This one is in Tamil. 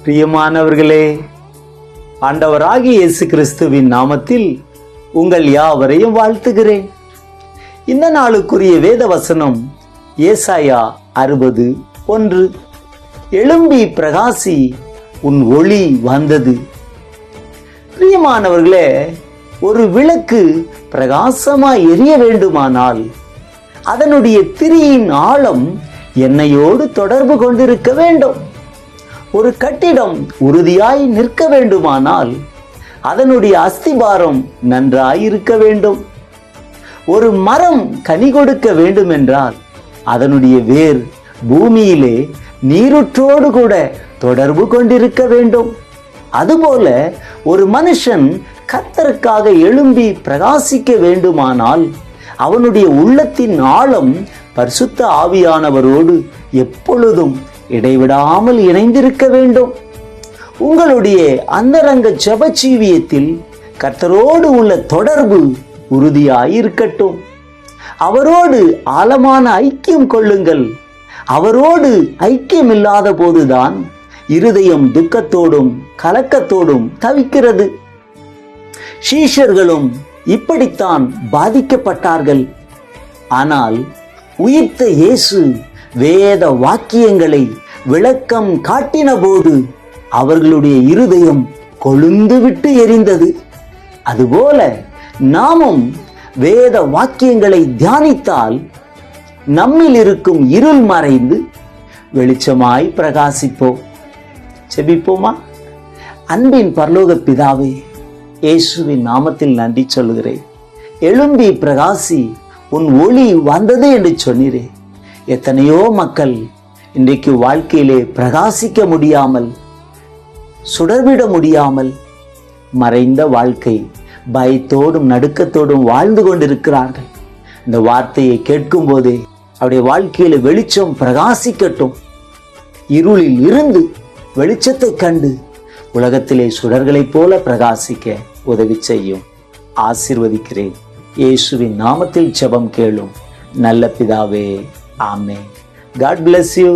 பிரியமானவர்களே, ஆண்டவராகிய இயேசு கிறிஸ்துவின் நாமத்தில் உங்கள் யாவரையும் வாழ்த்துகிறேன். இந்த நாளுக்குரிய வேத வசனம் ஏசாயா 60:1. எழும்பி பிரகாசி, உன் ஒளி வந்தது. பிரியமானவர்களே, ஒரு விளக்கு பிரகாசமாய் எரிய வேண்டுமானால் அதனுடைய திரியின் ஆழம் எண்ணெயோடு தொடர்பு கொண்டிருக்க வேண்டும். ஒரு கட்டிடம் உறுதியாய் நிற்க வேண்டுமானால் அதனுடைய அஸ்திபாரம் நன்றாயிருக்க வேண்டும். ஒரு மரம் கனி கொடுக்க வேண்டுமென்றால் அதனுடைய வேர் பூமியிலே நீருற்றோடு கூட தொடர்பு கொண்டிருக்க வேண்டும். அதுபோல ஒரு மனுஷன் கர்த்தருக்காக எழும்பி பிரகாசிக்க வேண்டுமானால் அவனுடைய உள்ளத்தின் ஆழம் பரிசுத்த ஆவியானவரோடு எப்பொழுதும் இடைவிடாமல் இணைந்திருக்க வேண்டும். உங்களுடைய அந்தரங்க ஜெப ஜீவியத்தில் கர்த்தரோடு உள்ள தொடர்பு உறுதியாயிருக்கட்டும். அவரோடு ஆழமான ஐக்கியம் கொள்ளுங்கள். அவரோடு ஐக்கியம் இல்லாத போதுதான் இருதயம் துக்கத்தோடும் கலக்கத்தோடும் தவிக்கிறது. சீஷர்களும் இப்படித்தான் பாதிக்கப்பட்டார்கள். ஆனால் உயிர்த்த இயேசு வேத வாக்கியங்களை விளக்கம் காட்டின போது அவர்களுடைய இருதயம் கொழுந்து விட்டு எரிந்தது. அதுபோல நாமும் வேத வாக்கியங்களை தியானித்தால் நம்மில் இருக்கும் இருள் மறைந்து வெளிச்சமாய் பிரகாசிப்போம். செபிப்போமா? அன்பின் பரலோக பிதாவே, இயேசுவின் நாமத்தில் நன்றி சொல்கிறேன். எழும்பி பிரகாசி, உன் ஒளி வந்தது என்று சொன்னீரே. எத்தனையோ மக்கள் இன்றைக்கு வாழ்க்கையிலே பிரகாசிக்க முடியாமல், சுடர்விட முடியாமல் மறைந்த வாழ்க்கை பயத்தோடும் நடுக்கத்தோடும் வாழ்ந்து கொண்டிருக்கிறார்கள். இந்த வார்த்தையை கேட்கும் போதே அவருடைய வாழ்க்கையில வெளிச்சம் பிரகாசிக்கட்டும். இருளில் இருந்து வெளிச்சத்தை கண்டு உலகத்திலே சுடர்களைப் போல பிரகாசிக்க உதவி செய்யும். ஆசீர்வதிக்கிறேன். இயேசுவின் நாமத்தில் ஜெபம் கேளும் நல்ல பிதாவே. ஆமென். God bless you.